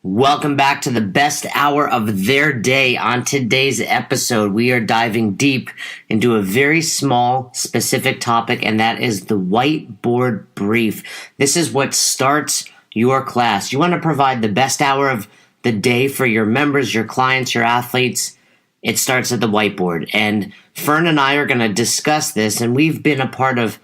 Welcome back to the best hour of their day. On today's episode, we are diving deep into a very small, specific topic, and that is the Whiteboard Brief. This is what starts your class. You want to provide the best hour of the day for your members, your clients, your athletes. It starts at the whiteboard. And Fern and I are going to discuss this, and we've been a part of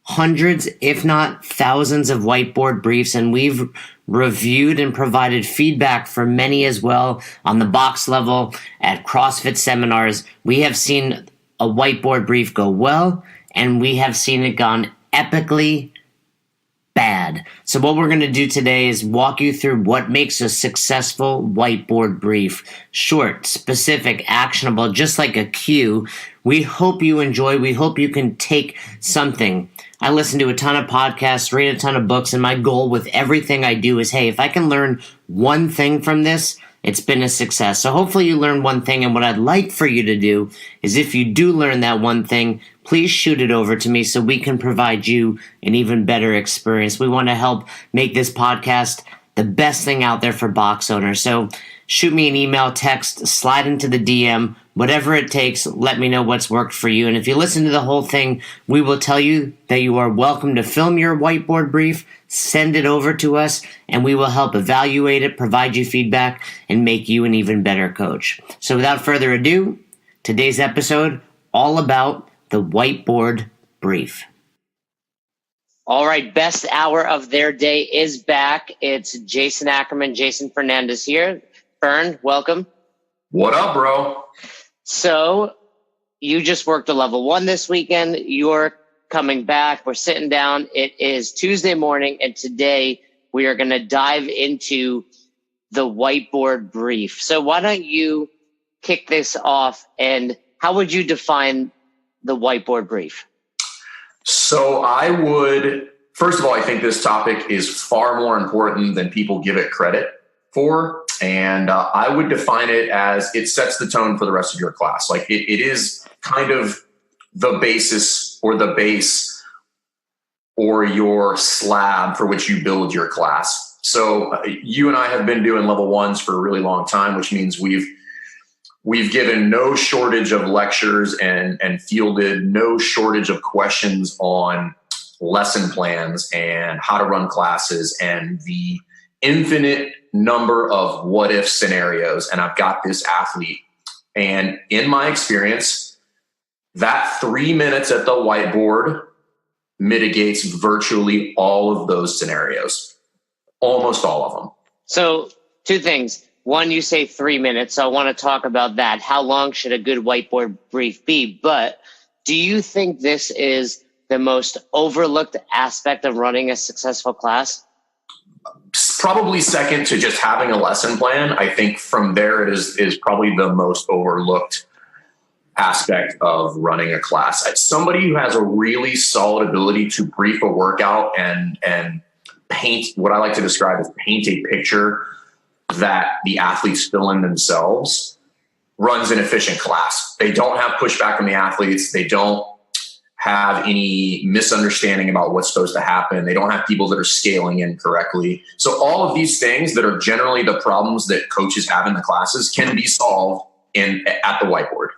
hundreds, if not thousands of whiteboard briefs, and we've reviewed and provided feedback for many as well on the box level at CrossFit seminars. We have seen a whiteboard brief go well, and we have seen it gone epically bad. So what we're going to do today is walk you through what makes a successful whiteboard brief. Short, specific, actionable, just like a cue. We hope you enjoy. We hope you can take something. I listen to a ton of podcasts, read a ton of books, and my goal with everything I do is, hey, if I can learn one thing from this, it's been a success. So hopefully you learn one thing, and what I'd like for you to do is if you do learn that one thing, please shoot it over to me so we can provide you an even better experience. We want to help make this podcast the best thing out there for box owners. So shoot me an email, text, slide into the DM, whatever it takes. Let me know what's worked for you. And if you listen to the whole thing, we will tell you that you are welcome to film your whiteboard brief, send it over to us, and we will help evaluate it, provide you feedback, and make you an even better coach. So without further ado, today's episode, all about the whiteboard brief. All right, best hour of their day is back. It's Jason Ackerman, Jason Fernandez here. Fern, welcome. What up, bro? So you just worked a level 1 this weekend. You're coming back. We're sitting down. It is Tuesday morning, and today we are going to dive into the whiteboard brief. So why don't you kick this off, and how would you define the whiteboard brief? So first of all, I think this topic is far more important than people give it credit for. And I would define it as it sets the tone for the rest of your class. Like it is kind of the basis or the base or your slab for which you build your class. So you and I have been doing level 1s for a really long time, which means we've given no shortage of lectures and fielded no shortage of questions on lesson plans and how to run classes and the infinite number of what if scenarios. And I've got this athlete, and in my experience, that 3 minutes at the whiteboard mitigates virtually all of those scenarios, almost all of them. So 2 things. One, you say 3 minutes. So I want to talk about that. How long should a good whiteboard brief be? But do you think this is the most overlooked aspect of running a successful class? Probably second to just having a lesson plan. I think from there it is probably the most overlooked aspect of running a class. As somebody who has a really solid ability to brief a workout and paint what I like to describe as paint a picture that the athletes fill in themselves, runs an efficient class. They don't have pushback from the athletes. They don't have any misunderstanding about what's supposed to happen. They don't have people that are scaling incorrectly. So all of these things that are generally the problems that coaches have in the classes can be solved at the whiteboard.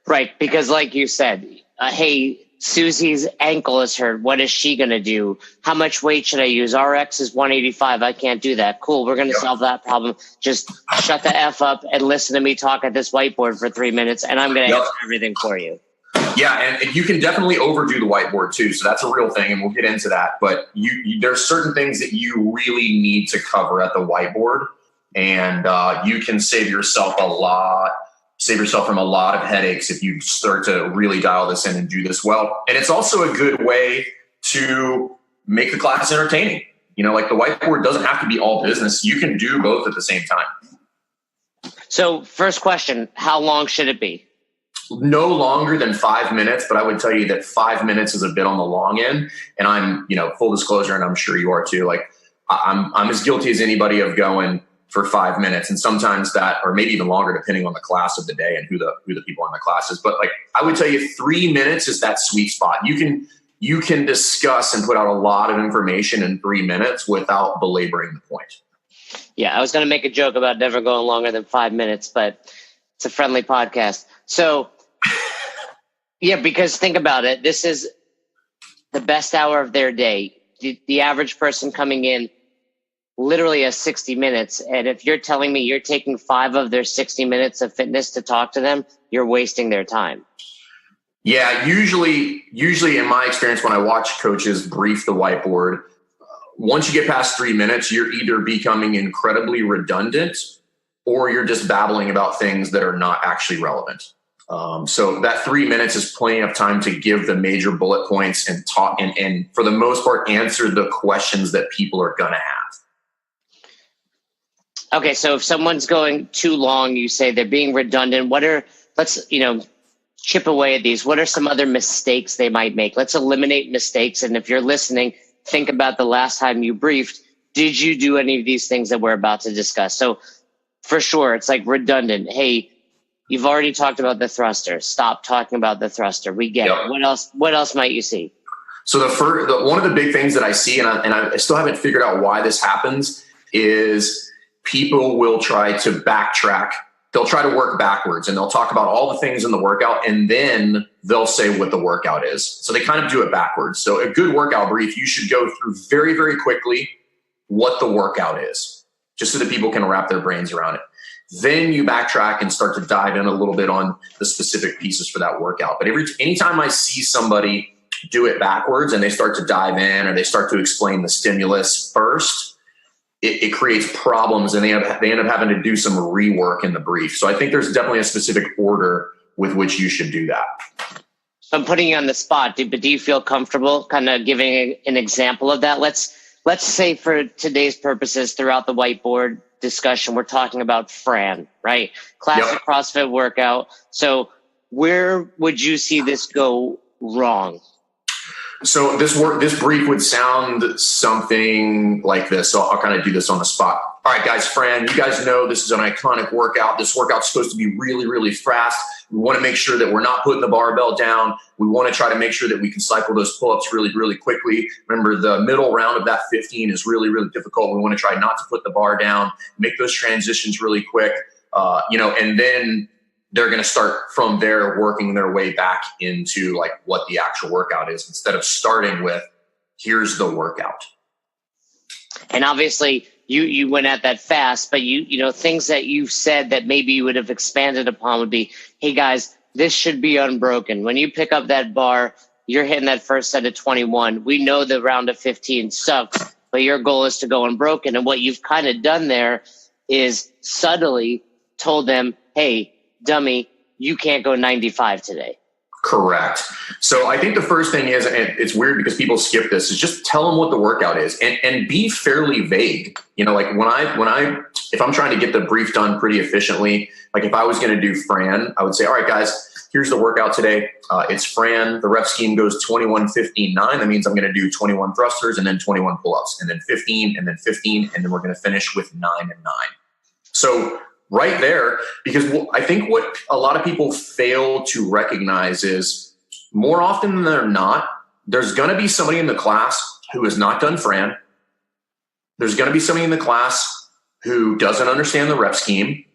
Right, because like you said, hey, Susie's ankle is hurt. What is she going to do? How much weight should I use? RX is 185. I can't do that. Cool, we're going to solve that problem. Just shut the F up and listen to me talk at this whiteboard for 3 minutes, and I'm going to answer everything for you. Yeah, and you can definitely overdo the whiteboard too. So that's a real thing, and we'll get into that. But there's certain things that you really need to cover at the whiteboard, and you can save yourself from a lot of headaches if you start to really dial this in and do this well. And it's also a good way to make the class entertaining. You know, like the whiteboard doesn't have to be all business. You can do both at the same time. So first question, how long should it be? No longer than 5 minutes, but I would tell you that 5 minutes is a bit on the long end. And I'm, full disclosure, and I'm sure you are too. Like I'm as guilty as anybody of going for 5 minutes, and sometimes that, or maybe even longer, depending on the class of the day and who the people in the class is. But like I would tell you, 3 minutes is that sweet spot. You can discuss and put out a lot of information in 3 minutes without belaboring the point. Yeah, I was going to make a joke about never going longer than 5 minutes, but it's a friendly podcast. So, yeah, because think about it. This is the best hour of their day. The average person coming in literally has 60 minutes. And if you're telling me you're taking 5 of their 60 minutes of fitness to talk to them, you're wasting their time. Yeah, usually in my experience, when I watch coaches brief the whiteboard, once you get past 3 minutes, you're either becoming incredibly redundant or you're just babbling about things that are not actually relevant. So that 3 minutes is plenty of time to give the major bullet points and talk and for the most part, answer the questions that people are going to have. Okay, so if someone's going too long, you say they're being redundant. Let's chip away at these. What are some other mistakes they might make? Let's eliminate mistakes. And if you're listening, think about the last time you briefed. Did you do any of these things that we're about to discuss? So for sure, it's like redundant. Hey, you've already talked about the thruster. Stop talking about the thruster. We get it. What else might you see? So one of the big things that I see, and I still haven't figured out why this happens, is people will try to backtrack. They'll try to work backwards and they'll talk about all the things in the workout and then they'll say what the workout is. So they kind of do it backwards. So a good workout brief, you should go through very, very quickly what the workout is, just so that people can wrap their brains around it. Then you backtrack and start to dive in a little bit on the specific pieces for that workout. But anytime I see somebody do it backwards and they start to dive in or they start to explain the stimulus first, it creates problems and they end up having to do some rework in the brief. So I think there's definitely a specific order with which you should do that. I'm putting you on the spot, but do you feel comfortable kind of giving an example of that? Let's say for today's purposes throughout the whiteboard discussion, we're talking about Fran, right? Classic CrossFit workout. So where would you see this go wrong? So this brief would sound something like this. So I'll kind of do this on the spot. All right, guys, Fran, you guys know this is an iconic workout. This workout's supposed to be really, really fast. We want to make sure that we're not putting the barbell down. We want to try to make sure that we can cycle those pull-ups really, really quickly. Remember, the middle round of that 15 is really, really difficult. We want to try not to put the bar down, make those transitions really quick, and then they're going to start from there, working their way back into like what the actual workout is instead of starting with, here's the workout. And obviously you went at that fast, but things that you've said that maybe you would have expanded upon would be, hey guys, this should be unbroken. When you pick up that bar, you're hitting that first set of 21. We know the round of 15 sucks, but your goal is to go unbroken. And what you've kind of done there is subtly told them, hey, dummy, you can't go 95 today. Correct. So I think the first thing is, and it's weird because people skip this, is just tell them what the workout is and be fairly vague. Like if I'm trying to get the brief done pretty efficiently, like if I was going to do Fran, I would say, all right, guys, here's the workout today. It's Fran. The rep scheme goes 21, 15, 9. That means I'm going to do 21 thrusters and then 21 pull-ups and then 15 and then 15. And then we're going to finish with 9 and 9. So right there, because I think what a lot of people fail to recognize is more often than they're not, there's going to be somebody in the class who has not done Fran. There's going to be somebody in the class who doesn't understand the rep scheme.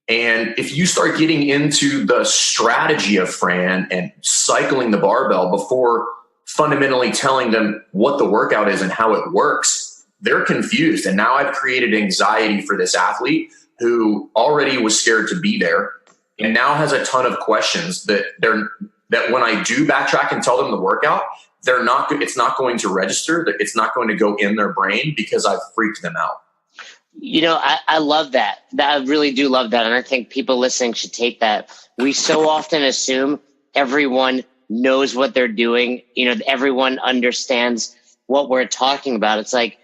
And if you start getting into the strategy of Fran and cycling the barbell before fundamentally telling them what the workout is and how it works, they're confused. And now I've created anxiety for this athlete who already was scared to be there and now has a ton of questions that when I do backtrack and tell them the workout, it's not going to register, that it's not going to go in their brain because I've freaked them out. I love that. I really do love that. And I think people listening should take that. We so often assume everyone knows what they're doing. Everyone understands what we're talking about. It's like,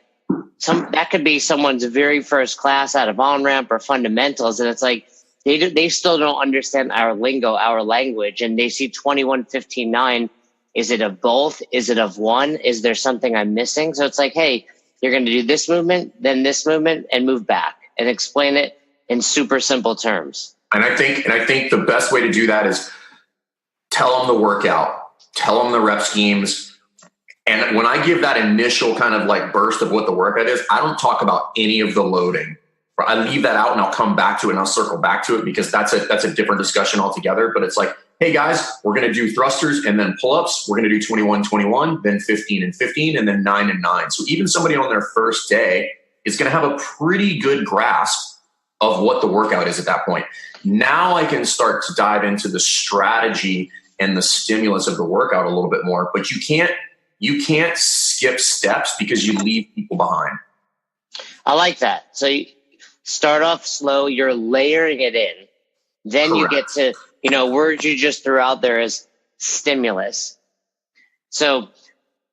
that could be someone's very first class out of on-ramp or fundamentals. And it's like, they still don't understand our lingo, our language. And they see 21, 15, 9. Is it of both? Is it of one? Is there something I'm missing? So it's like, hey, you're going to do this movement, then this movement, and move back and explain it in super simple terms. And I think the best way to do that is tell them the workout, tell them the rep schemes. And when I give that initial kind of like burst of what the workout is, I don't talk about any of the loading. I leave that out and I'll come back to it and I'll circle back to it because that's a different discussion altogether. But it's like, hey guys, we're going to do thrusters and then pull-ups. We're going to do 21, 21, then 15 and 15, and then 9 and 9. So even somebody on their first day is going to have a pretty good grasp of what the workout is at that point. Now I can start to dive into the strategy and the stimulus of the workout a little bit more, but you can't skip steps because you leave people behind. I like that. So you start off slow, you're layering it in. Then Correct. You get to, words you just threw out there as stimulus. So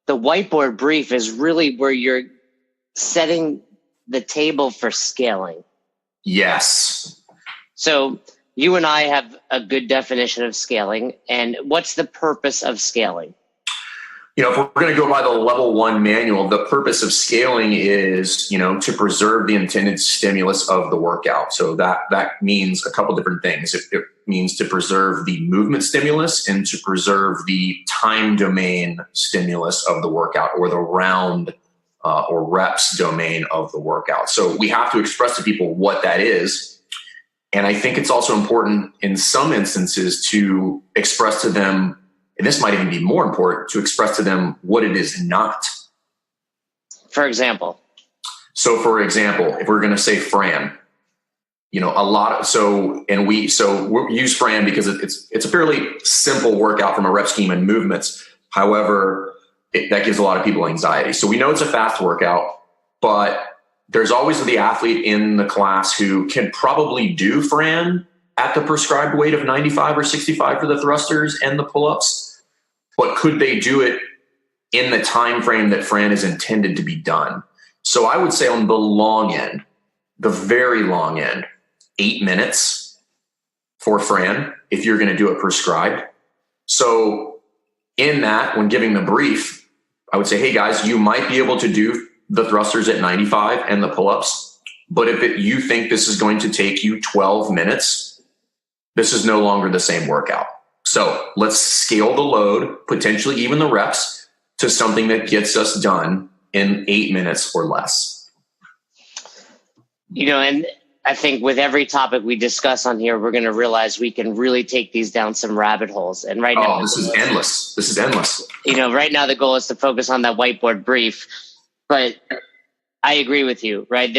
the whiteboard brief is really where you're setting the table for scaling. Yes. So you and I have a good definition of scaling. And what's the purpose of scaling? If we're going to go by the level 1 manual, the purpose of scaling is, to preserve the intended stimulus of the workout. So that means a couple different things. It means to preserve the movement stimulus and to preserve the time domain stimulus of the workout, or the round or reps domain of the workout. So we have to express to people what that is. And I think it's also important in some instances to express to them, and this might even be more important, to express to them what it is not. For example? So for example, if we're going to say Fran, we use Fran because it's a fairly simple workout from a rep scheme and movements. However, that gives a lot of people anxiety. So we know it's a fast workout, but there's always the athlete in the class who can probably do Fran at the prescribed weight of 95 or 65 for the thrusters and the pull-ups. But could they do it in the time frame that Fran is intended to be done? So I would say on the long end, the very long end, 8 minutes for Fran if you're going to do it prescribed. So in that, when giving the brief, I would say, hey guys, you might be able to do the thrusters at 95 and the pull-ups, but if you think this is going to take you 12 minutes, this is no longer the same workout. So let's scale the load, potentially even the reps, to something that gets us done in 8 minutes or less. And I think with every topic we discuss on here, we're going to realize we can really take these down some rabbit holes. And right now, this is endless. This is endless. Right now the goal is to focus on that whiteboard brief. But I agree with you, right?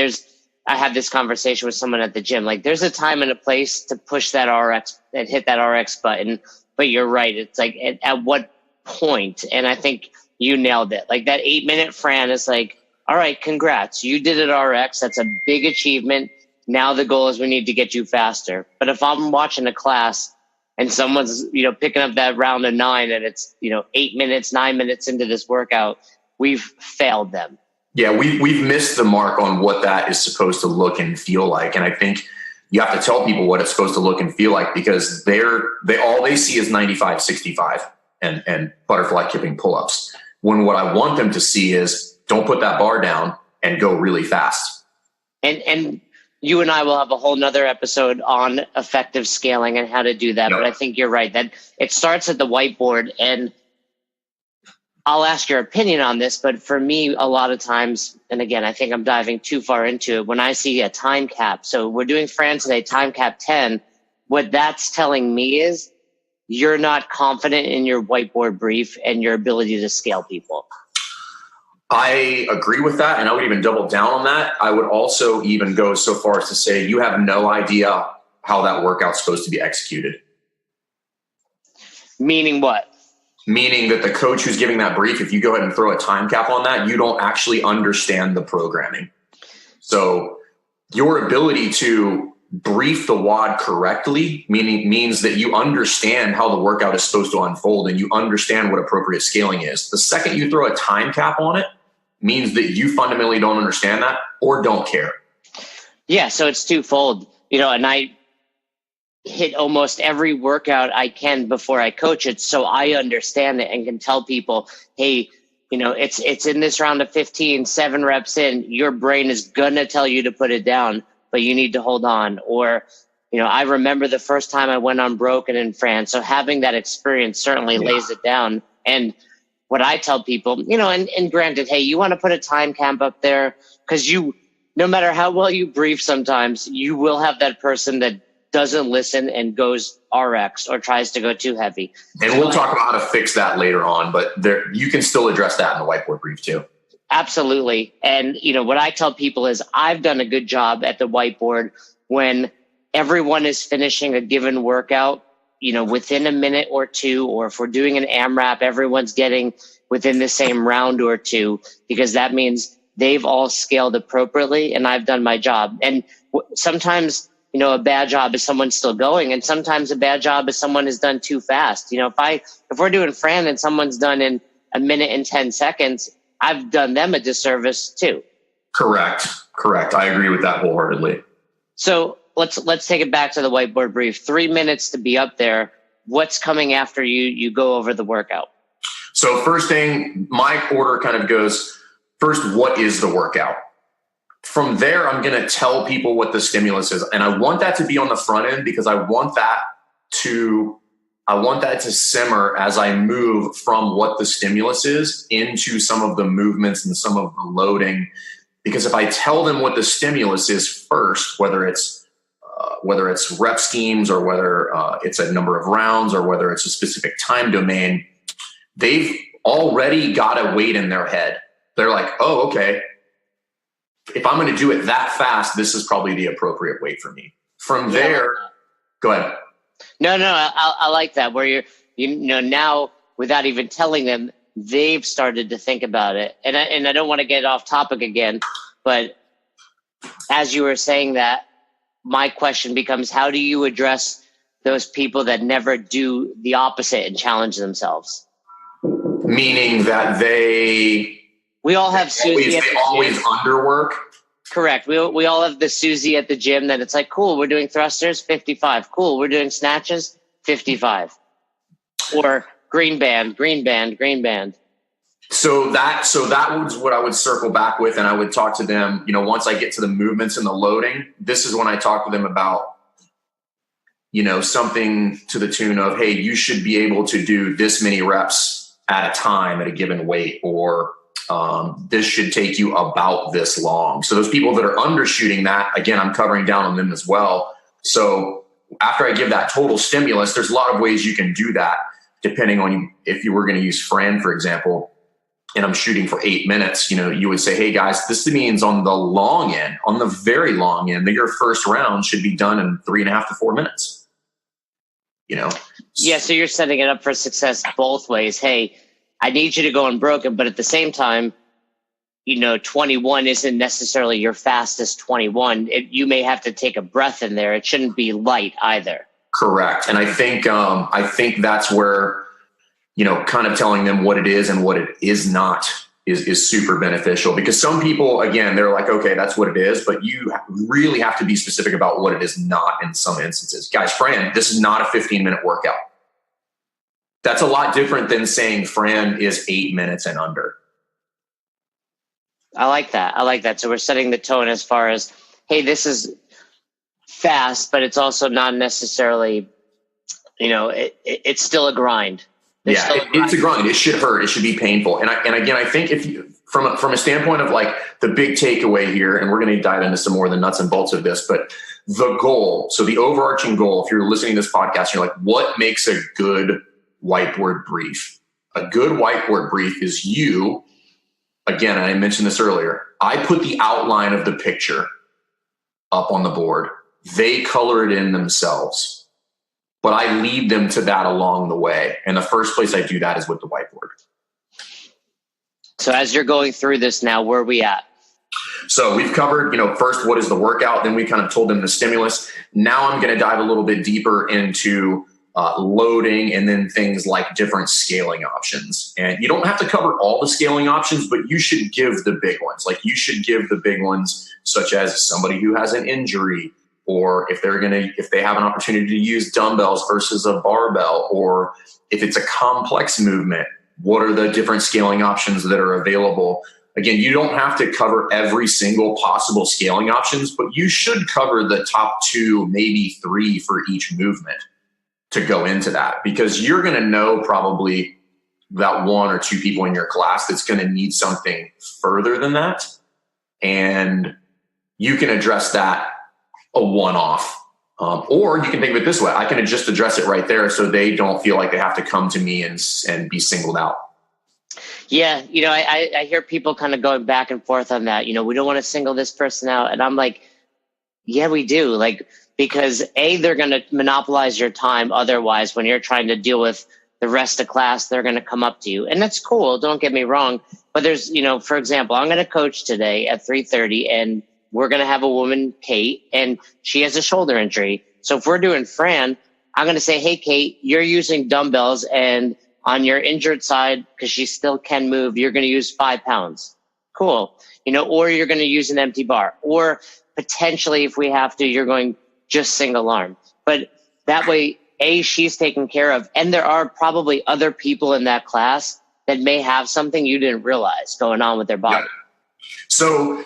I had this conversation with someone at the gym. Like, there's a time and a place to push that RX and hit that RX button. But you're right. It's like, at what point? And I think you nailed it. Like, that 8 minute Fran is like, all right, congrats. You did it RX. That's a big achievement. Now the goal is we need to get you faster. But if I'm watching a class and someone's, picking up that round of 9 and it's, 8 minutes, 9 minutes into this workout, we've failed them. Yeah, we've missed the mark on what that is supposed to look and feel like. And I think you have to tell people what it's supposed to look and feel like, because all they see is 95, 65 and butterfly kipping pull-ups. When what I want them to see is, don't put that bar down and go really fast. And you and I will have a whole nother episode on effective scaling and how to do that. Yep. But I think you're right that it starts at the whiteboard, and I'll ask your opinion on this, but for me, a lot of times, and again, I think I'm diving too far into it, when I see a time cap, so we're doing Fran today, time cap 10, what that's telling me is you're not confident in your whiteboard brief and your ability to scale people. I agree with that, and I would even double down on that. I would also even go so far as to say you have no idea how that workout's supposed to be executed. Meaning what? Meaning that the coach who's giving that brief, if you go ahead and throw a time cap on that, you don't actually understand the programming. So your ability to brief the WOD correctly means that you understand how the workout is supposed to unfold and you understand what appropriate scaling is. The second you throw a time cap on it means that you fundamentally don't understand that or don't care. Yeah, so it's twofold, and I hit almost every workout I can before I coach it, so I understand it and can tell people, hey, it's in this round of 15, 7 reps in, your brain is gonna tell you to put it down, but you need to hold on. Or, I remember the first time I went unbroken in France, so having that experience certainly lays it down. And what I tell people, and granted, hey, you want to put a time cap up there because you no matter how well you brief, sometimes you will have that person that doesn't listen and goes RX or tries to go too heavy. And we'll talk about how to fix that later on, but you can still address that in the whiteboard brief too. Absolutely. And, what I tell people is I've done a good job at the whiteboard when everyone is finishing a given workout, within a minute or two, or if we're doing an AMRAP, everyone's getting within the same round or two, because that means they've all scaled appropriately and I've done my job. And sometimes, a bad job is someone still going, and sometimes a bad job is someone has done too fast. If we're doing Fran and someone's done in a minute and 10 seconds, I've done them a disservice too. Correct. I agree with that wholeheartedly. So let's take it back to the whiteboard brief. 3 minutes to be up there. What's coming after you go over the workout? So first thing, my order kind of goes, first, what is the workout? From there, I'm going to tell people what the stimulus is. And I want that to be on the front end because I want that to simmer as I move from what the stimulus is into some of the movements and some of the loading. Because if I tell them what the stimulus is first, whether it's rep schemes or whether it's a number of rounds or whether it's a specific time domain, they've already got a weight in their head. They're like, oh, okay. If I'm going to do it that fast, this is probably the appropriate weight for me. From there, go ahead. No, I like that where now without even telling them, they've started to think about it. And I don't want to get off topic again, but as you were saying that, my question becomes, how do you address those people that never do the opposite and challenge themselves? Meaning that we all have Susie. They always underwork. Correct. We all have the Susie at the gym that it's like, cool, we're doing thrusters, 55. Cool, we're doing snatches, 55. Or green band. So that was what I would circle back with, and I would talk to them, once I get to the movements and the loading, this is when I talk to them about, something to the tune of, hey, you should be able to do this many reps at a time at a given weight, or this should take you about this long. So those people that are undershooting that, again, I'm covering down on them as well. So after I give that total stimulus, there's a lot of ways you can do that, depending on if you were going to use Fran, for example, and I'm shooting for 8 minutes, you would say, hey guys, this means on the long end, on the very long end, that your first round should be done in 3.5 to 4 minutes. Yeah. So you're setting it up for success both ways. Hey, I need you to go unbroken, but at the same time, 21 isn't necessarily your fastest 21. You may have to take a breath in there. It shouldn't be light either. Correct. And I think that's where, kind of telling them what it is and what it is not is super beneficial, because some people, again, they're like, okay, that's what it is, but you really have to be specific about what it is not in some instances. Guys, Fran, this is not a 15-minute workout. That's a lot different than saying Fran is 8 minutes and under. I like that. So we're setting the tone as far as, hey, this is fast, but it's also not necessarily, it's still a grind. It's a grind. It should hurt. It should be painful. And again, I think if you, from a standpoint of like the big takeaway here, and we're going to dive into some more of the nuts and bolts of this, but the goal, so the overarching goal, if you're listening to this podcast, you're like, what makes a good whiteboard brief? A good whiteboard brief is you, again, and I mentioned this earlier, I put the outline of the picture up on the board. They color it in themselves. But I lead them to that along the way. And the first place I do that is with the whiteboard. So as you're going through this now, where are we at? So we've covered, first, what is the workout? Then we kind of told them the stimulus. Now I'm going to dive a little bit deeper into loading, and then things like different scaling options. And you don't have to cover all the scaling options, but you should give the big ones. Like you should give the big ones, such as somebody who has an injury, or if they have an opportunity to use dumbbells versus a barbell, or if it's a complex movement, what are the different scaling options that are available? Again, you don't have to cover every single possible scaling options, but you should cover the top 2, maybe 3 for each movement to go into that, because you're going to know probably that 1 or 2 people in your class that's going to need something further than that. And you can address that a one-off. Or you can think of it this way. I can just address it right there so they don't feel like they have to come to me and be singled out. Yeah. I hear people kind of going back and forth on that. We don't want to single this person out. And I'm like, yeah, we do. Like, because they're going to monopolize your time. Otherwise, when you're trying to deal with the rest of class, they're going to come up to you. And that's cool. Don't get me wrong. But there's, for example, I'm going to coach today at 3:30 and we're going to have a woman, Kate, and she has a shoulder injury. So if we're doing Fran, I'm going to say, hey, Kate, you're using dumbbells, and on your injured side, because she still can move, you're going to use 5 pounds. Cool. Or you're going to use an empty bar. Or potentially, if we have to, you're going just single arm. But that way, she's taken care of. And there are probably other people in that class that may have something you didn't realize going on with their body. Yeah. So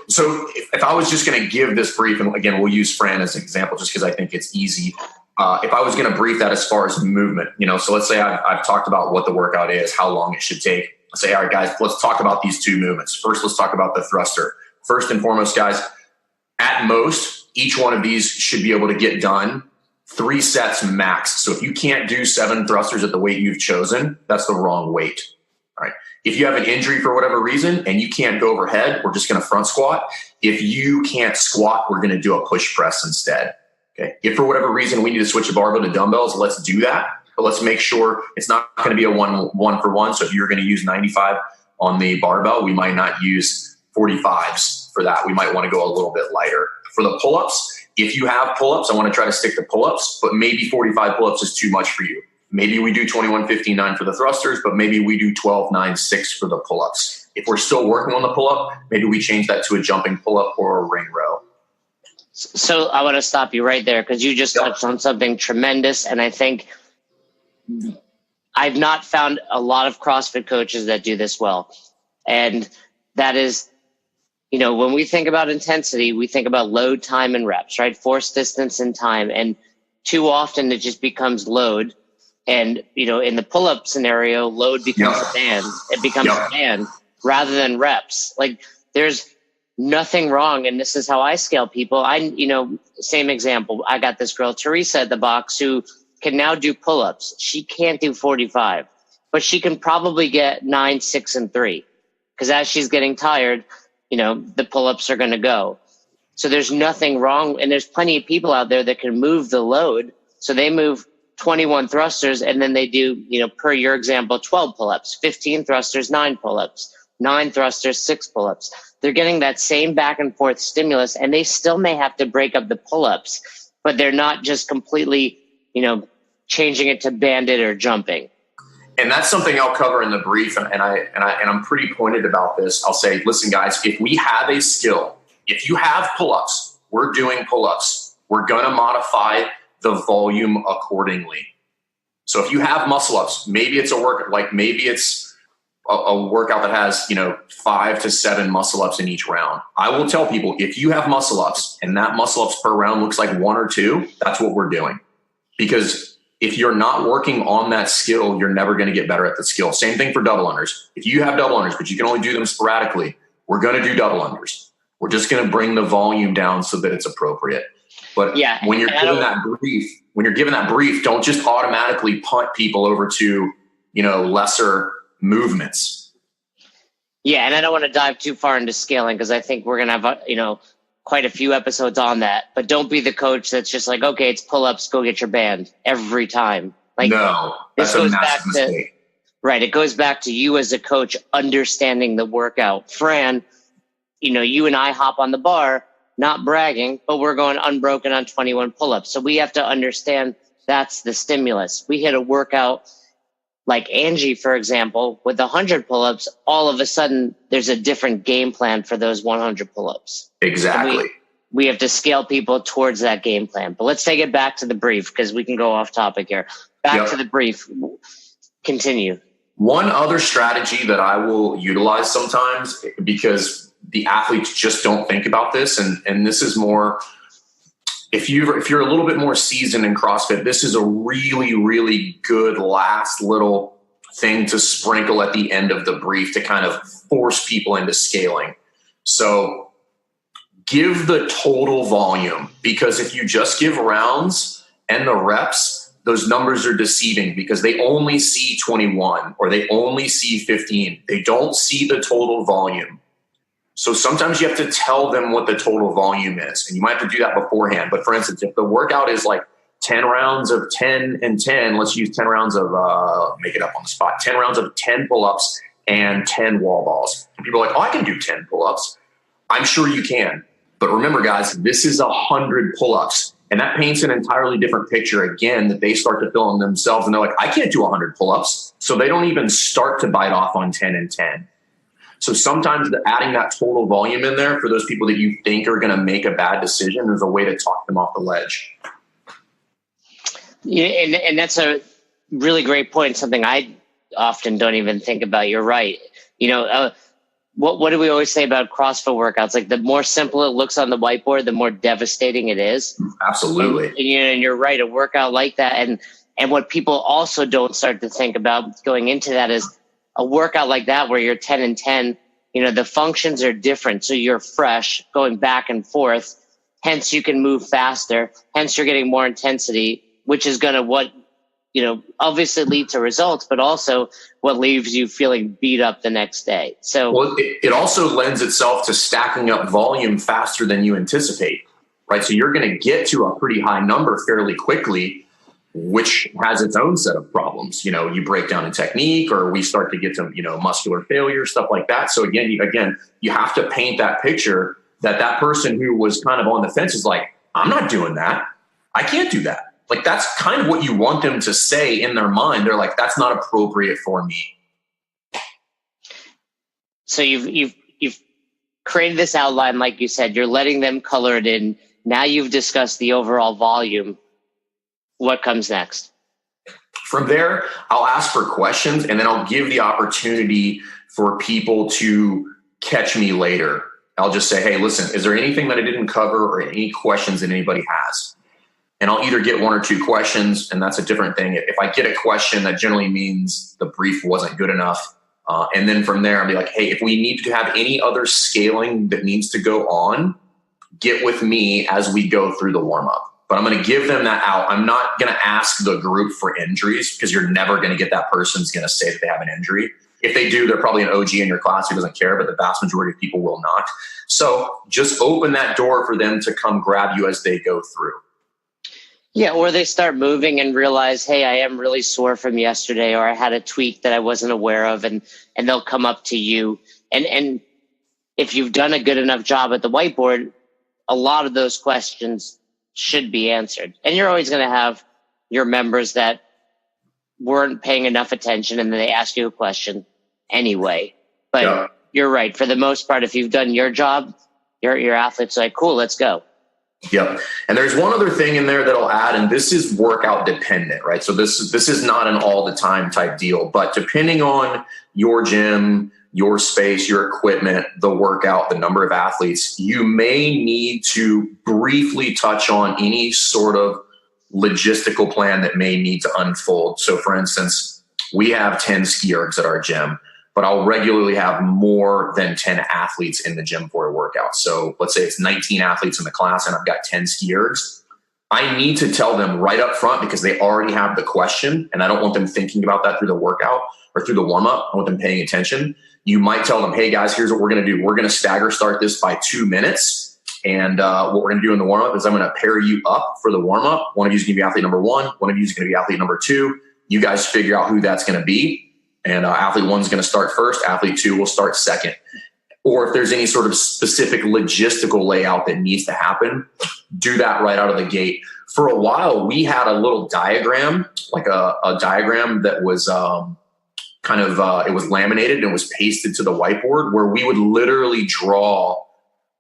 if I was just going to give this brief, and again, we'll use Fran as an example just because I think it's easy. If I was going to brief that as far as movement, so let's say I've talked about what the workout is, how long it should take. Let's say, all right, guys, let's talk about these 2 movements. First, let's talk about the thruster. First and foremost, guys, at most, each one of these should be able to get done 3 sets max. So if you can't do 7 thrusters at the weight you've chosen, that's the wrong weight. All right. If you have an injury for whatever reason and you can't go overhead, we're just going to front squat. If you can't squat, we're going to do a push press instead. Okay. If for whatever reason we need to switch the barbell to dumbbells, let's do that. But let's make sure it's not going to be a one for one. So if you're going to use 95 on the barbell, we might not use 45s for that. We might want to go a little bit lighter. For the pull-ups, if you have pull-ups, I want to try to stick to pull-ups, but maybe 45 pull-ups is too much for you. Maybe we do 21-15-9 for the thrusters, but maybe we do 12-9-6 for the pull-ups. If we're still working on the pull-up, maybe we change that to a jumping pull-up or a ring row. So I want to stop you right there because you just touched on something tremendous. And I think I've not found a lot of CrossFit coaches that do this well. And that is, when we think about intensity, we think about load, time, and reps, right? Force, distance, and time. And too often it just becomes load. And, in the pull-up scenario, load becomes a band. It becomes a band rather than reps. Like, there's nothing wrong. And this is how I scale people. Same example. I got this girl, Teresa, at the box who can now do pull-ups. She can't do 45, but she can probably get 9, 6, and 3. Because as she's getting tired, the pull-ups are going to go. So there's nothing wrong. And there's plenty of people out there that can move the load. So they move 21 thrusters, and then they do, per your example, 12 pull-ups, 15 thrusters, 9 pull-ups, 9 thrusters, 6 pull-ups. They're getting that same back and forth stimulus, and they still may have to break up the pull-ups, but they're not just completely, changing it to banded or jumping. And that's something I'll cover in the brief. And I'm pretty pointed about this. I'll say, listen, guys, if we have a skill, if you have pull-ups, we're doing pull-ups. We're going to modify the volume accordingly. So if you have muscle ups, maybe it's a workout that has, 5 to 7 muscle ups in each round. I will tell people, if you have muscle ups and that muscle ups per round looks like 1 or 2, that's what we're doing. Because if you're not working on that skill, you're never going to get better at the skill. Same thing for double unders. If you have double unders, but you can only do them sporadically, we're going to do double unders. We're just going to bring the volume down so that it's appropriate. But when you're given that brief, don't just automatically punt people over to, lesser movements. Yeah. And I don't want to dive too far into scaling because I think we're going to have, quite a few episodes on that, but don't be the coach that's just like, okay, it's pull-ups, go get your band every time. Like, no, that's a massive mistake. Right. It goes back to you as a coach understanding the workout. Fran, you and I hop on the bar, not bragging, but we're going unbroken on 21 pull-ups. So we have to understand that's the stimulus. We hit a workout like Angie, for example, with 100 pull-ups, all of a sudden there's a different game plan for those 100 pull-ups. Exactly. We have to scale people towards that game plan. But let's take it back to the brief because we can go off topic here. Back to the brief. Continue. One other strategy that I will utilize sometimes because the athletes just don't think about this, and this is more, if you're a little bit more seasoned in CrossFit, this is a really, really good last little thing to sprinkle at the end of the brief to kind of force people into scaling. So give the total volume, because if you just give rounds and the reps, those numbers are deceiving because they only see 21 or they only see 15. They don't see the total volume. So sometimes you have to tell them what the total volume is, and you might have to do that beforehand. But for instance, if the workout is like 10 rounds of 10 and 10, let's use 10 rounds of, make it up on the spot, 10 rounds of 10 pull-ups and 10 wall balls. And people are like, oh, I can do 10 pull-ups. I'm sure you can. But remember, guys, this is 100 pull-ups. And that paints an entirely different picture, again, that they start to fill in themselves. And they're like, I can't do 100 pull-ups. So they don't even start to bite off on 10 and 10. So sometimes adding that total volume in there for those people that you think are going to make a bad decision is a way to talk them off the ledge. Yeah, and that's a really great point, something I often don't even think about. You're right. What do we always say about CrossFit workouts? Like, the more simple it looks on the whiteboard, the more devastating it is. Absolutely. And you're right. A workout like that. And what people also don't start to think about going into that is a workout like that, where you're 10 and 10, the functions are different. So you're fresh, going back and forth. Hence you can move faster. Hence you're getting more intensity, which is going to obviously lead to results, but also what leaves you feeling beat up the next day. So, well, it also lends itself to stacking up volume faster than you anticipate, right? So you're going to get to a pretty high number fairly quickly, which has its own set of problems. You break down in technique, or we start to get to, muscular failure, stuff like that. So again, you have to paint that picture that person who was kind of on the fence is like, I'm not doing that. I can't do that. Like, that's kind of what you want them to say in their mind. They're like, that's not appropriate for me. So you've created this outline, like you said, you're letting them color it in. Now you've discussed the overall volume. What comes next? From there, I'll ask for questions, and then I'll give the opportunity for people to catch me later. I'll just say, hey, listen, is there anything that I didn't cover or any questions that anybody has? And I'll either get one or two questions, and that's a different thing. If I get a question, that generally means the brief wasn't good enough. And then from there, I'll be like, hey, if we need to have any other scaling that needs to go on, get with me as we go through the warm-up. But I'm going to give them that out. I'm not going to ask the group for injuries, because you're never going to get that person's going to say that they have an injury. If they do, they're probably an OG in your class who doesn't care, but the vast majority of people will not. So just open that door for them to come grab you as they go through. Yeah, or they start moving and realize, hey, I am really sore from yesterday, or I had a tweak that I wasn't aware of, and they'll come up to you. And if you've done a good enough job at the whiteboard, a lot of those questions should be answered. And you're always going to have your members that weren't paying enough attention, and then they ask you a question anyway. But yeah, You're right. For the most part, if you've done your job, your athlete's like, cool, let's go. Yep. And there's one other thing in there that I'll add, and this is workout dependent, right? So this is not an all the time type deal, but depending on your gym, your space, your equipment, the workout, the number of athletes, you may need to briefly touch on any sort of logistical plan that may need to unfold. So for instance, we have 10 ski ergs at our gym, but I'll regularly have more than 10 athletes in the gym for a workout. So let's say it's 19 athletes in the class and I've got 10 ski ergs. I need to tell them right up front, because they already have the question and I don't want them thinking about that through the workout or through the warm up. I want them paying attention. You might tell them, hey guys, here's what we're going to do. We're going to stagger start this by 2 minutes. And what we're going to do in the warm up is I'm going to pair you up for the warm up. One of you is going to be athlete number 1. One of you is going to be athlete number 2. You guys figure out who that's going to be. And athlete 1 is going to start first. Athlete 2 will start second. Or if there's any sort of specific logistical layout that needs to happen, do that right out of the gate. For a while, we had a little diagram, like a diagram that was it was laminated and was pasted to the whiteboard, where we would literally draw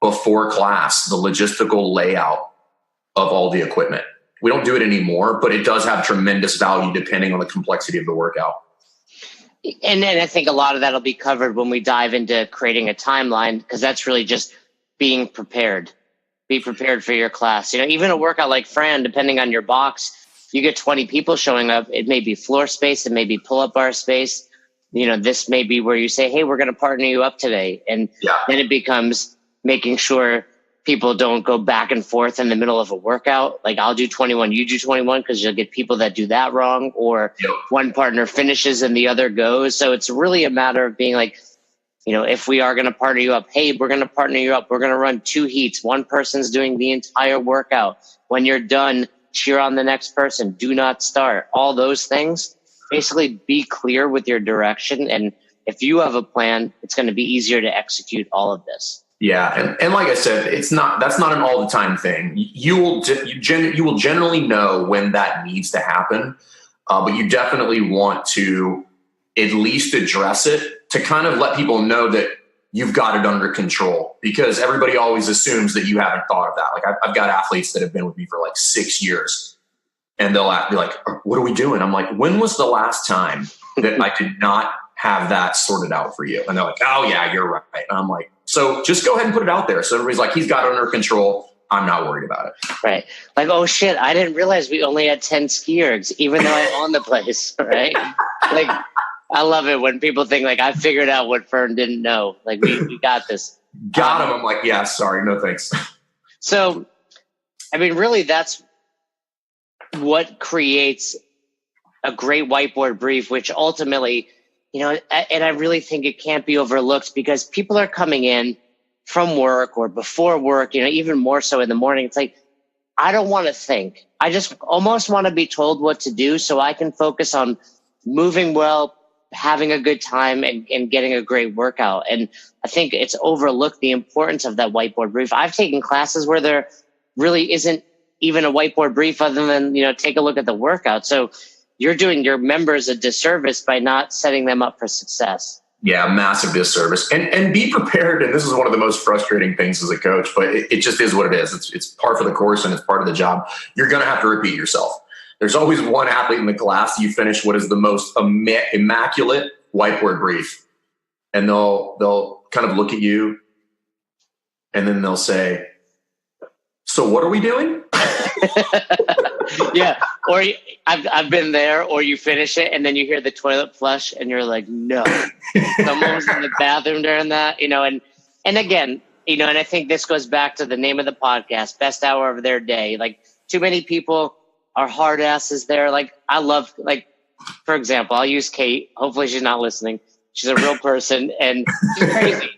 before class the logistical layout of all the equipment. We don't do it anymore, but it does have tremendous value depending on the complexity of the workout. And then I think a lot of that will be covered when we dive into creating a timeline, because that's really just being prepared. Be prepared for your class. Even a workout like Fran, depending on your box, you get 20 people showing up. It may be floor space. It may be pull-up bar space. This may be where you say, hey, we're going to partner you up today. And then it becomes making sure people don't go back and forth in the middle of a workout. Like I'll do 21, you do 21, because you'll get people that do that wrong, or one partner finishes and the other goes. So it's really a matter of being like, if we are going to partner you up, hey, we're going to partner you up. We're going to run 2 heats. One person's doing the entire workout. When you're done, cheer on the next person. Do not start. All those things. Basically be clear with your direction. And if you have a plan, it's going to be easier to execute all of this. Yeah. And like I said, that's not an all the time thing. You will generally know when that needs to happen. But you definitely want to at least address it, to kind of let people know that you've got it under control, because everybody always assumes that you haven't thought of that. Like I've got athletes that have been with me for like 6 years, and they'll be like, what are we doing? I'm like, when was the last time that I did not have that sorted out for you? And they're like, oh yeah, you're right. And I'm like, so just go ahead and put it out there. So everybody's like, he's got it under control. I'm not worried about it. Right. Like, oh shit, I didn't realize we only had 10 ski ergs, even though I own the place. Right. Like, I love it when people think like I figured out what Fern didn't know. Like we got this. Got him. I'm like, yeah, sorry, no thanks. So, I mean, really, that's what creates a great whiteboard brief, which ultimately, and I really think it can't be overlooked, because people are coming in from work or before work, even more so in the morning. It's like, I don't want to think. I just almost want to be told what to do so I can focus on moving well, having a good time, and getting a great workout. And I think it's overlooked, the importance of that whiteboard brief. I've taken classes where there really isn't even a whiteboard brief other than, take a look at the workout. So you're doing your members a disservice by not setting them up for success. Yeah, massive disservice. And be prepared. And this is one of the most frustrating things as a coach, but it just is what it is. It's par for the course and it's part of the job. You're going to have to repeat yourself. There's always one athlete in the class. You finish what is the most immaculate whiteboard brief, and they'll kind of look at you, and then they'll say, "So what are we doing?" Yeah, or I've been there. Or you finish it, and then you hear the toilet flush, and you're like, "No, someone was in the bathroom during that." And again, and I think this goes back to the name of the podcast, best hour of their day. Like, too many people are hard asses there. Like, I love, like, for example, I'll use Kate. Hopefully she's not listening. She's a real person, and she's crazy.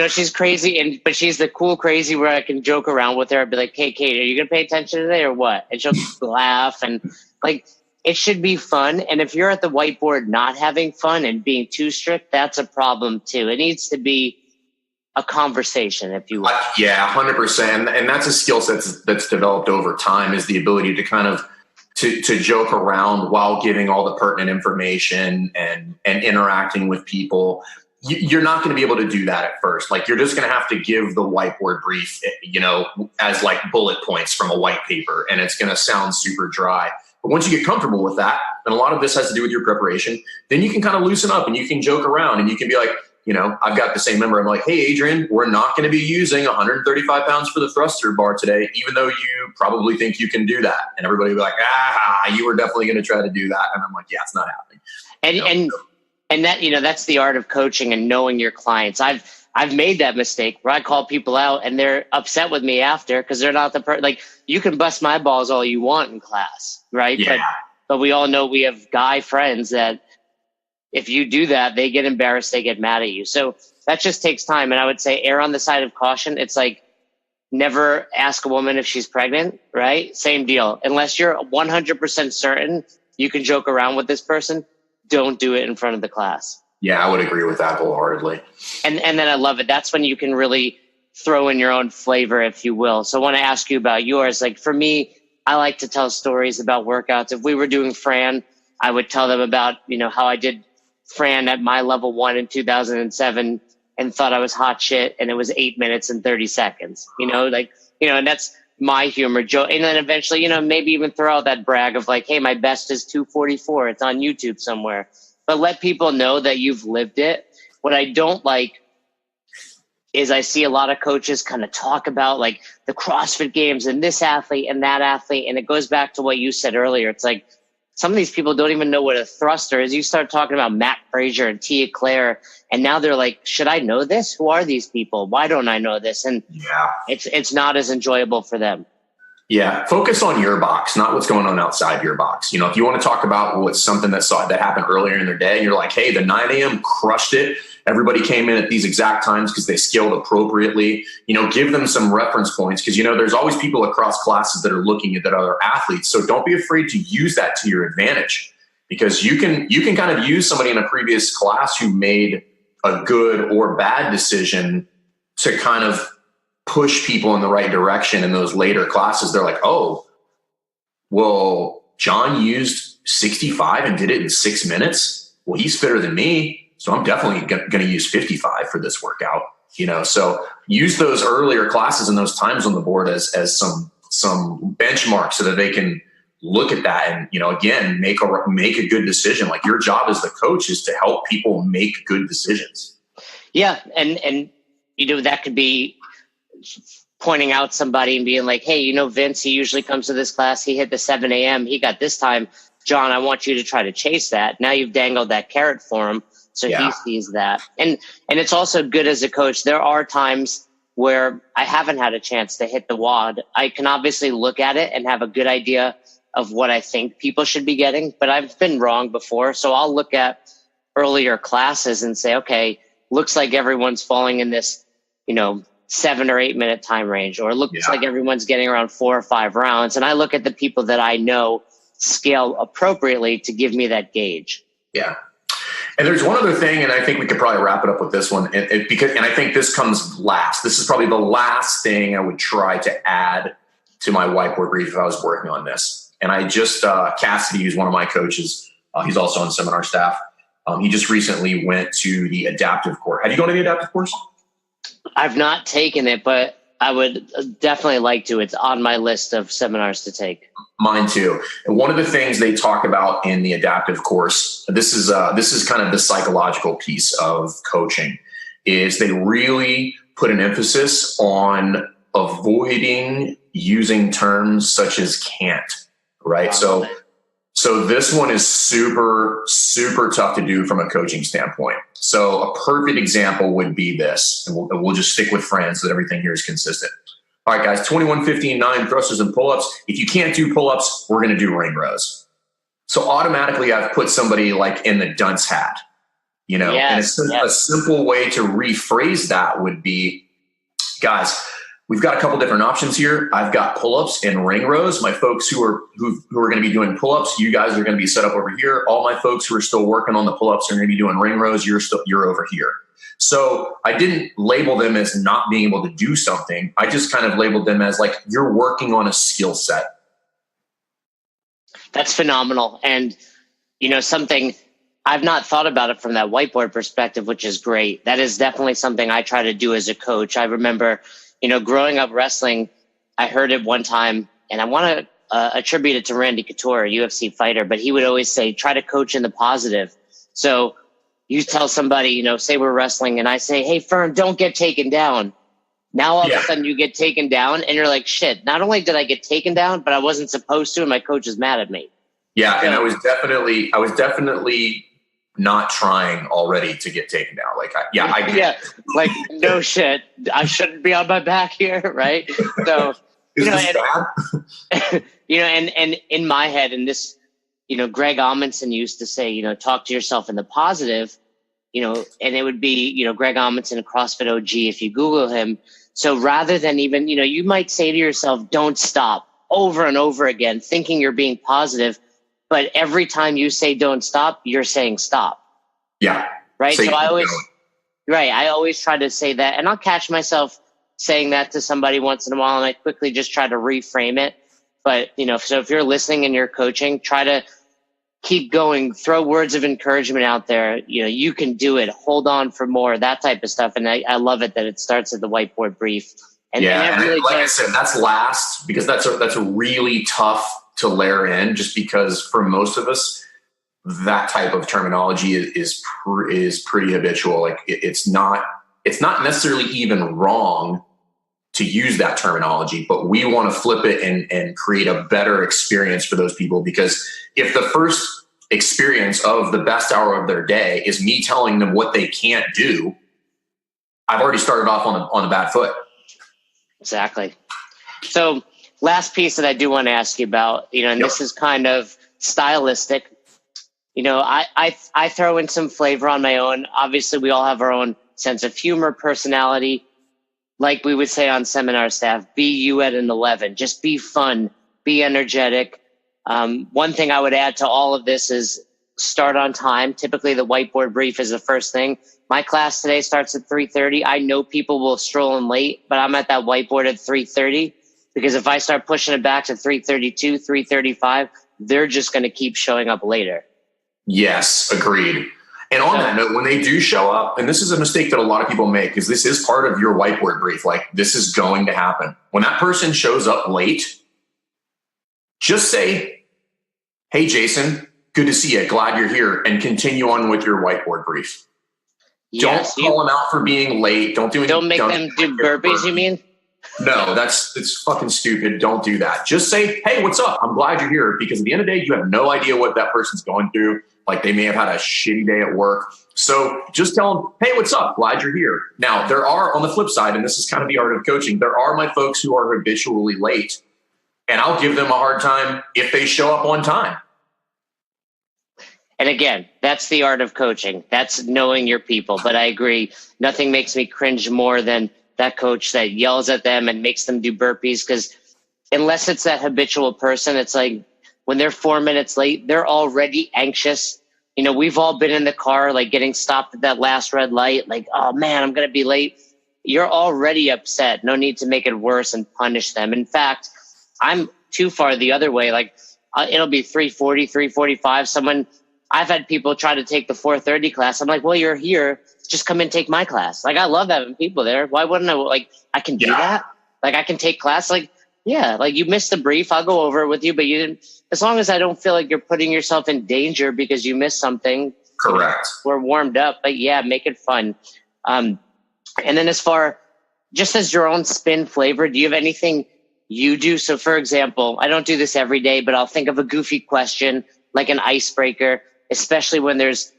She's crazy, but she's the cool crazy where I can joke around with her. I'd be like, hey, Kate, are you going to pay attention today or what? And she'll laugh, and like, it should be fun. And if you're at the whiteboard not having fun and being too strict, that's a problem too. It needs to be a conversation, if you will. Yeah, 100%. And that's a skill set that's developed over time, is the ability to kind of to joke around while giving all the pertinent information and interacting with people. You're not going to be able to do that at first. Like, you're just going to have to give the whiteboard brief, as like bullet points from a white paper, and it's going to sound super dry. But once you get comfortable with that, and a lot of this has to do with your preparation, then you can kind of loosen up and you can joke around, and you can be like, I've got the same member. I'm like, hey, Adrian, we're not going to be using 135 pounds for the thruster bar today, even though you probably think you can do that. And everybody will be like, you were definitely going to try to do that. And I'm like, yeah, it's not happening. And that, that's the art of coaching and knowing your clients. I've made that mistake where I call people out and they're upset with me after because they're not like, you can bust my balls all you want in class, right? Yeah. But we all know we have guy friends that if you do that, they get embarrassed, they get mad at you. So that just takes time. And I would say err on the side of caution. It's like, never ask a woman if she's pregnant, right? Same deal. Unless you're 100% certain you can joke around with this person, don't do it in front of the class. Yeah, I would agree with that wholeheartedly. And then I love it. That's when you can really throw in your own flavor, if you will. So I want to ask you about yours. Like, for me, I like to tell stories about workouts. If we were doing Fran, I would tell them about, how I did Fran at my level 1 in 2007 and thought I was hot shit, and it was 8 minutes and 30 seconds, and that's my humor, Joe. And then eventually, maybe even throw out that brag of like, hey, my best is 2:44. It's on YouTube somewhere. But let people know that you've lived it. What I don't like is I see a lot of coaches kind of talk about like the CrossFit games and this athlete and that athlete. And it goes back to what you said earlier. It's like, some of these people don't even know what a thruster is. You start talking about Matt Frazier and Tia Claire, and now they're like, should I know this? Who are these people? Why don't I know this? And it's not as enjoyable for them. Yeah. Focus on your box, not what's going on outside your box. You know, if you want to talk about what's something that happened earlier in their day, you're like, hey, the 9 a.m. crushed it. Everybody came in at these exact times because they scaled appropriately. You know, give them some reference points because, you know, there's always people across classes that are looking at that other athletes. So don't be afraid to use that to your advantage, because you can kind of use somebody in a previous class who made a good or bad decision to kind of push people in the right direction in those later classes. They're like, oh, well, John used 65 and did it in 6 minutes. Well, he's fitter than me, so I'm definitely going to use 55 for this workout. You know, so use those earlier classes and those times on the board as some benchmarks so that they can look at that and, you know, again, make a good decision. Like, your job as the coach is to help people make good decisions. Yeah. And, you know, that could be pointing out somebody and being like, hey, you know, Vince, he usually comes to this class. He hit the 7 a.m. He got this time. John, I want you to try to chase that. Now you've dangled that carrot for him. So he sees that. And it's also good as a coach. There are times where I haven't had a chance to hit the wad. I can obviously look at it and have a good idea of what I think people should be getting, but I've been wrong before. So I'll look at earlier classes and say, okay, looks like everyone's falling in this, you know, 7 or 8 minute time range, or it looks like everyone's getting around 4 or 5 rounds. And I look at the people that I know scale appropriately to give me that gauge. Yeah. And there's one other thing, and I think we could probably wrap it up with this one, and I think this comes last. This is probably the last thing I would try to add to my whiteboard brief if I was working on this. And I just, Cassidy, who's one of my coaches, he's also on seminar staff. He just recently went to the adaptive course. Have you gone to the adaptive course? I've not taken it, but I would definitely like to. It's on my list of seminars to take. Mine too. And one of the things they talk about in the adaptive course, this is kind of the psychological piece of coaching, is they really put an emphasis on avoiding using terms such as can't, right? So this one is super, super tough to do from a coaching standpoint. So a perfect example would be this, and we'll just stick with Fran so that everything here is consistent. All right, guys, 21, 15, 9 thrusters and pull-ups. If you can't do pull-ups, we're going to do ring rows. So automatically I've put somebody like in the dunce hat, you know, and a simple way to rephrase that would be, guys, we've got a couple different options here. I've got pull-ups and ring rows. My folks who are going to be doing pull-ups, you guys are going to be set up over here. All my folks who are still working on the pull-ups are going to be doing ring rows. You're over here. So I didn't label them as not being able to do something. I just kind of labeled them as like, you're working on a skill set. That's phenomenal. And, you know, something I've not thought about it from that whiteboard perspective, which is great. That is definitely something I try to do as a coach. I remember, you know, growing up wrestling, I heard it one time, and I want to attribute it to Randy Couture, a UFC fighter, but he would always say, try to coach in the positive. So you tell somebody, you know, say we're wrestling, and I say, hey, Fern, don't get taken down. Now all of a sudden you get taken down, and you're like, shit, not only did I get taken down, but I wasn't supposed to, and my coach is mad at me. Yeah, so, and I was definitely not trying already to get taken down. Like, I did. Yeah, like, no shit, I shouldn't be on my back here, right? So, you know, and in my head, and this, you know, Greg Amundsen used to say, you know, talk to yourself in the positive, you know, and it would be, you know, Greg Amundsen, a CrossFit OG, if you Google him. So rather than even, you know, you might say to yourself, don't stop, over and over again, thinking you're being positive. But every time you say don't stop, you're saying stop. Yeah. Right. So I always try to say that, and I'll catch myself saying that to somebody once in a while, and I quickly just try to reframe it. But, you know, so if you're listening and you're coaching, try to keep going, throw words of encouragement out there. You know, you can do it. Hold on for more, that type of stuff. And I love it that it starts at the whiteboard brief. And really like I said, that's last, because that's a really tough to layer in, just because for most of us, that type of terminology is pretty habitual. Like it's not necessarily even wrong to use that terminology, but we want to flip it and create a better experience for those people. Because if the first experience of the best hour of their day is me telling them what they can't do, I've already started off on the bad foot. Exactly. So last piece that I do want to ask you about, and this is kind of stylistic. I throw in some flavor on my own. Obviously, we all have our own sense of humor, personality. Like we would say on seminar staff, be you at an 11. Just be fun, be energetic. One thing I would add to all of this is start on time. Typically, the whiteboard brief is the first thing. My class today starts at 3:30. I know people will stroll in late, but I'm at that whiteboard at 3:30 because if I start pushing it back to 3:32, 3:35, they're just going to keep showing up later. Yes, agreed. And on that note, when they do show up, and this is a mistake that a lot of people make, because this is part of your whiteboard brief, like this is going to happen. When that person shows up late, just say, hey, Jason, good to see you. Glad you're here. And continue on with your whiteboard brief. Yes, don't call them out for being late. Don't do anything. Don't make them do burpees, you mean? No, it's fucking stupid. Don't do that. Just say, hey, what's up? I'm glad you're here, because at the end of the day, you have no idea what that person's going through. Like they may have had a shitty day at work. So just tell them, hey, what's up? Glad you're here. Now, there are, on the flip side, and this is kind of the art of coaching, there are my folks who are habitually late, and I'll give them a hard time if they show up on time. And again, that's the art of coaching. That's knowing your people. But I agree, nothing makes me cringe more than that coach that yells at them and makes them do burpees, because unless it's that habitual person, it's like when they're 4 minutes late, they're already anxious. We've all been in the car, like getting stopped at that last red light, like, oh man, I'm going to be late. You're already upset. No need to make it worse and punish them. In fact, I'm too far the other way. Like it'll be 3:40, 3:45. I've had people try to take the 4:30 class. I'm like, well, you're here. Just come and take my class. Like, I love having people there. Why wouldn't I? Like, I can do that. Like, I can take class. Like, yeah, like you missed the brief. I'll go over it with you, but you didn't. As long as I don't feel like you're putting yourself in danger because you missed something. Correct. We're warmed up, but yeah, make it fun. And then just as your own spin flavor, do you have anything you do? So for example, I don't do this every day, but I'll think of a goofy question, like an icebreaker, especially when there's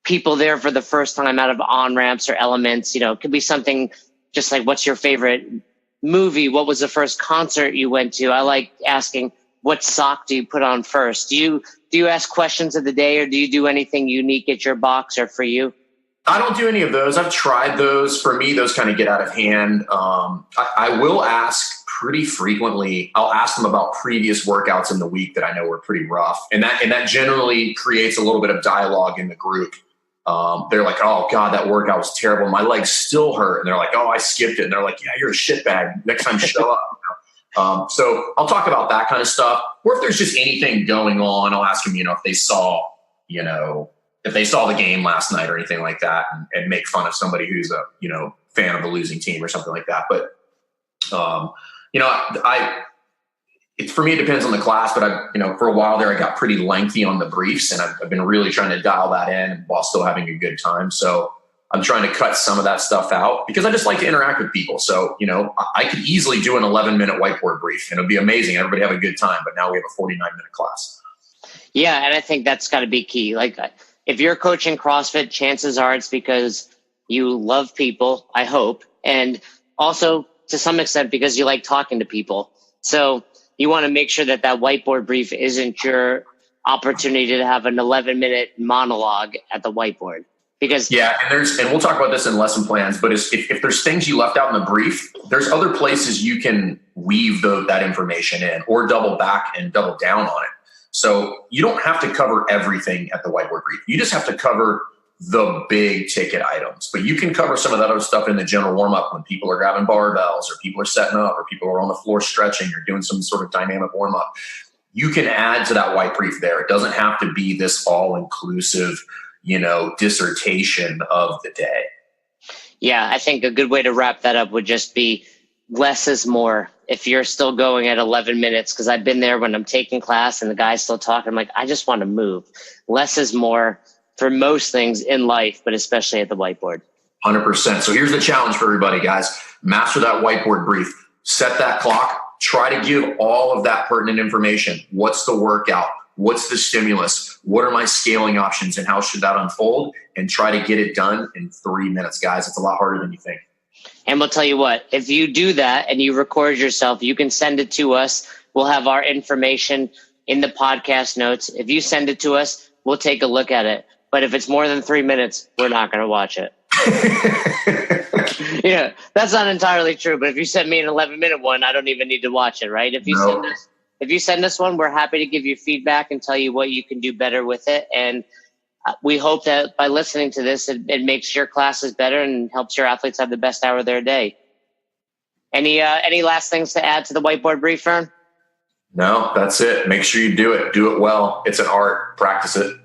people there for the first time out of on-ramps or elements. It could be something just like, what's your favorite movie? What was the first concert you went to? I like asking, what sock do you put on first? Do you ask questions of the day, or do you do anything unique at your box or for you? I don't do any of those. I've tried those. For me, those kind of get out of hand. I will ask pretty frequently. I'll ask them about previous workouts in the week that I know were pretty rough. And that generally creates a little bit of dialogue in the group. They're like, oh God, that workout was terrible. My legs still hurt. And they're like, oh, I skipped it. And they're like, yeah, you're a shitbag. Next time, show up. So I'll talk about that kind of stuff. Or if there's just anything going on, I'll ask them, if they saw the game last night or anything like that, and make fun of somebody who's a, fan of the losing team or something like that. But, for me, it depends on the class, but for a while there, I got pretty lengthy on the briefs, and I've been really trying to dial that in while still having a good time. So I'm trying to cut some of that stuff out because I just like to interact with people. So, I could easily do an 11-minute whiteboard brief and it'd be amazing. Everybody have a good time, but now we have a 49-minute class. Yeah. And I think that's got to be key. Like if you're coaching CrossFit, chances are it's because you love people, I hope. And also to some extent because you like talking to people. So you want to make sure that whiteboard brief isn't your opportunity to have an 11-minute monologue at the whiteboard. Because and we'll talk about this in lesson plans, but if there's things you left out in the brief, there's other places you can weave that information in or double back and double down on it. So you don't have to cover everything at the whiteboard brief. You just have to cover the big ticket items, but you can cover some of that other stuff in the general warm up when people are grabbing barbells or people are setting up or people are on the floor stretching or doing some sort of dynamic warm up. You can add to that white brief there. It doesn't have to be this all inclusive, dissertation of the day. Yeah, I think a good way to wrap that up would just be less is more. If you're still going at 11 minutes, because I've been there when I'm taking class and the guy's still talking, I'm like, I just want to move. Less is more for most things in life, but especially at the whiteboard. 100%. So here's the challenge for everybody, guys. Master that whiteboard brief. Set that clock. Try to give all of that pertinent information. What's the workout? What's the stimulus? What are my scaling options and how should that unfold? And try to get it done in 3 minutes, guys. It's a lot harder than you think. And we'll tell you what, if you do that and you record yourself, you can send it to us. We'll have our information in the podcast notes. If you send it to us, we'll take a look at it. But if it's more than 3 minutes, we're not going to watch it. Yeah, that's not entirely true. But if you send me an 11-minute one, I don't even need to watch it, right? If you send us one, we're happy to give you feedback and tell you what you can do better with it. And we hope that by listening to this, it makes your classes better and helps your athletes have the best hour of their day. Any last things to add to the whiteboard brief, Fern? No, that's it. Make sure you do it. Do it well. It's an art. Practice it.